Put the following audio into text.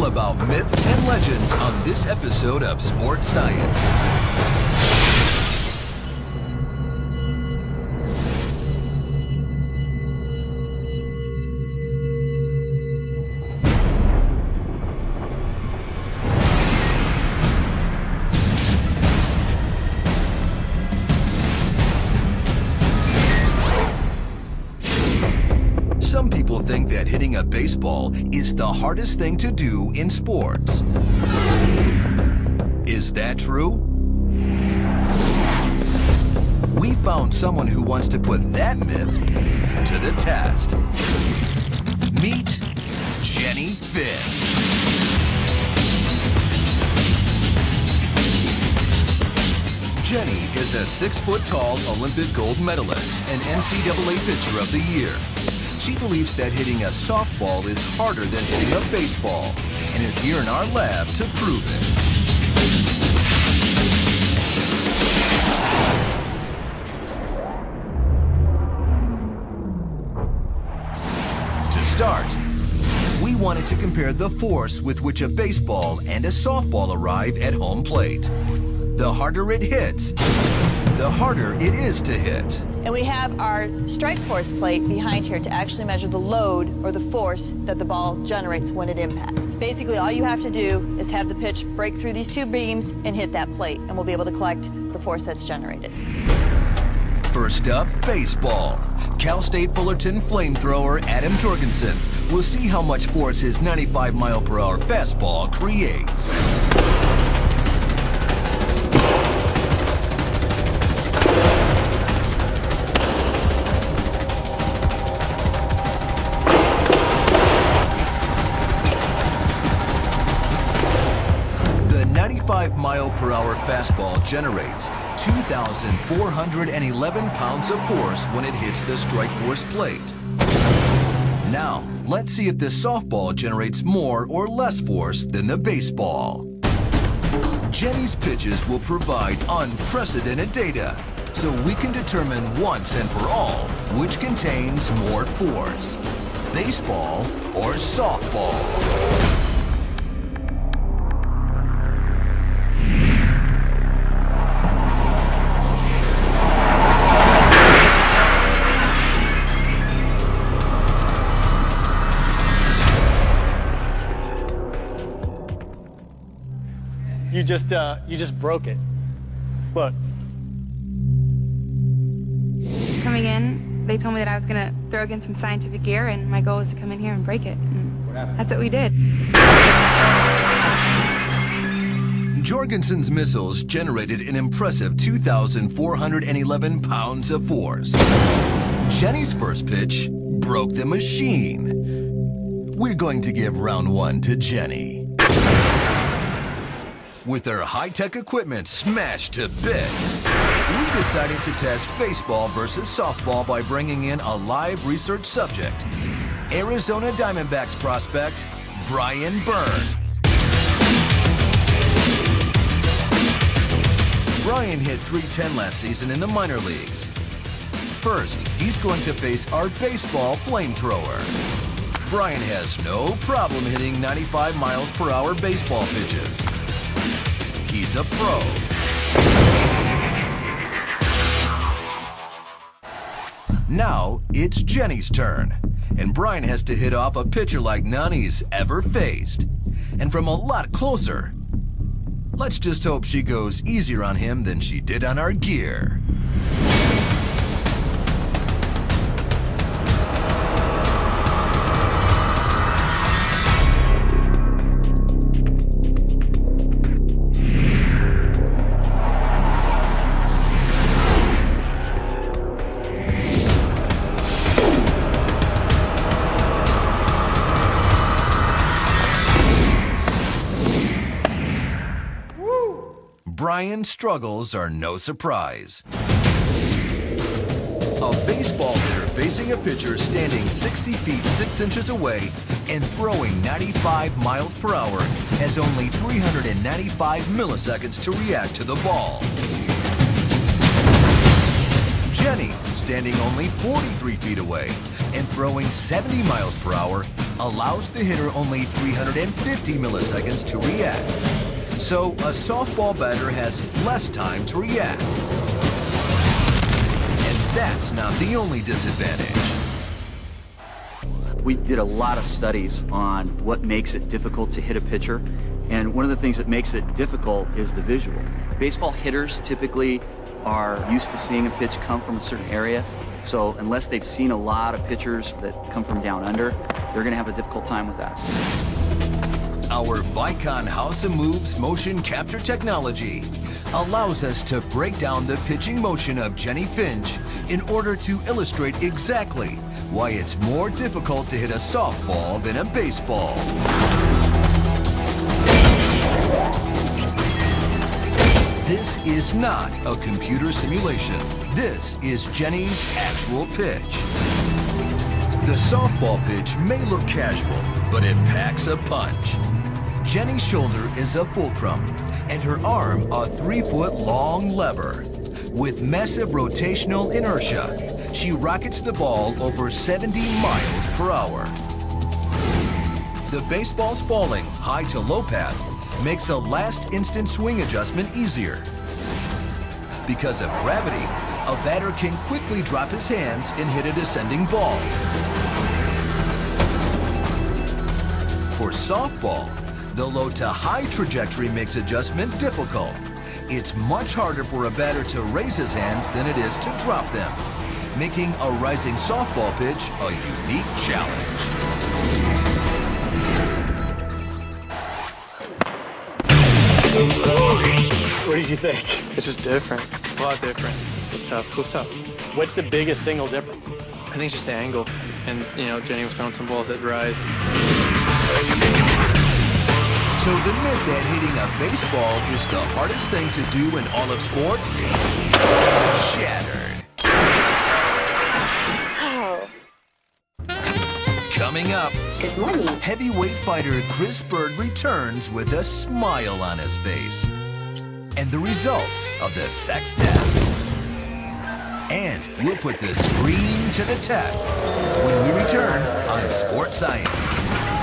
all about myths and legends on this episode of Sports Science. Some people think that hitting a baseball is the hardest thing to do in sports. Is that true? We found someone who wants to put that myth to the test. Meet Jennie Finch. Jennie is a 6-foot-tall Olympic gold medalist and NCAA Pitcher of the Year. She believes that hitting a softball is harder than hitting a baseball and is here in our lab to prove it. To start, we wanted to compare the force with which a baseball and a softball arrive at home plate. The harder it hits, the harder it is to hit. And we have our strike force plate behind here to actually measure the load or the force that the ball generates when it impacts. Basically, all you have to do is have the pitch break through these two beams and hit that plate, and we'll be able to collect the force that's generated. First up, baseball. Cal State Fullerton flamethrower Adam Jorgensen will see how much force his 95-mile-per-hour fastball creates. The 95-mile-per-hour fastball generates 2,411 pounds of force when it hits the strike force plate. Now, let's see if this softball generates more or less force than the baseball. Jennie's pitches will provide unprecedented data, so we can determine once and for all which contains more force, baseball or softball. You just broke it. Look. Coming in, they told me that I was gonna throw against some scientific gear, and my goal was to come in here and break it. And that's what we did. Jorgensen's missiles generated an impressive 2,411 pounds of force. Jennie's first pitch broke the machine. We're going to give round one to Jennie. With their high-tech equipment smashed to bits, we decided to test baseball versus softball by bringing in a live research subject, Arizona Diamondbacks prospect, Brian Byrne. Brian hit .310 last season in the minor leagues. First, he's going to face our baseball flamethrower. Brian has no problem hitting 95 miles per hour baseball pitches. He's a pro. Now it's Jennie's turn, and Brian has to hit off a pitcher like none he's ever faced, and from a lot closer. Let's just hope she goes easier on him than she did on our gear. Brian's struggles are no surprise. A baseball hitter facing a pitcher standing 60 feet 6 inches away and throwing 95 miles per hour has only 395 milliseconds to react to the ball. Jennie standing only 43 feet away and throwing 70 miles per hour allows the hitter only 350 milliseconds to react. So a softball batter has less time to react. And that's not the only disadvantage. We did a lot of studies on what makes it difficult to hit a pitcher, and one of the things that makes it difficult is the visual. Baseball hitters typically are used to seeing a pitch come from a certain area, so unless they've seen a lot of pitchers that come from down under, they're going to have a difficult time with that. Our Vicon House of Moves motion capture technology allows us to break down the pitching motion of Jennie Finch in order to illustrate exactly why it's more difficult to hit a softball than a baseball. This is not a computer simulation. This is Jennie's actual pitch. The softball pitch may look casual, but it packs a punch. Jennie's shoulder is a fulcrum, and her arm a 3-foot-long lever. With massive rotational inertia, she rockets the ball over 70 miles per hour. The baseball's falling high to low path makes a last instant swing adjustment easier. Because of gravity, a batter can quickly drop his hands and hit a descending ball. For softball, the low to high trajectory makes adjustment difficult. It's much harder for a batter to raise his hands than it is to drop them, making a rising softball pitch a unique challenge. What did you think? It's just different, a lot different. It was tough. What's the biggest single difference? I think it's just the angle, and you know, Jennie was throwing some balls that rise. So the myth that hitting a baseball is the hardest thing to do in all of sports? Shattered. Oh. Coming up, Good morning. heavyweight fighter Chris Bird returns with a smile on his face. And the results of the sex test. And we'll put the screen to the test when we return on Sports Science.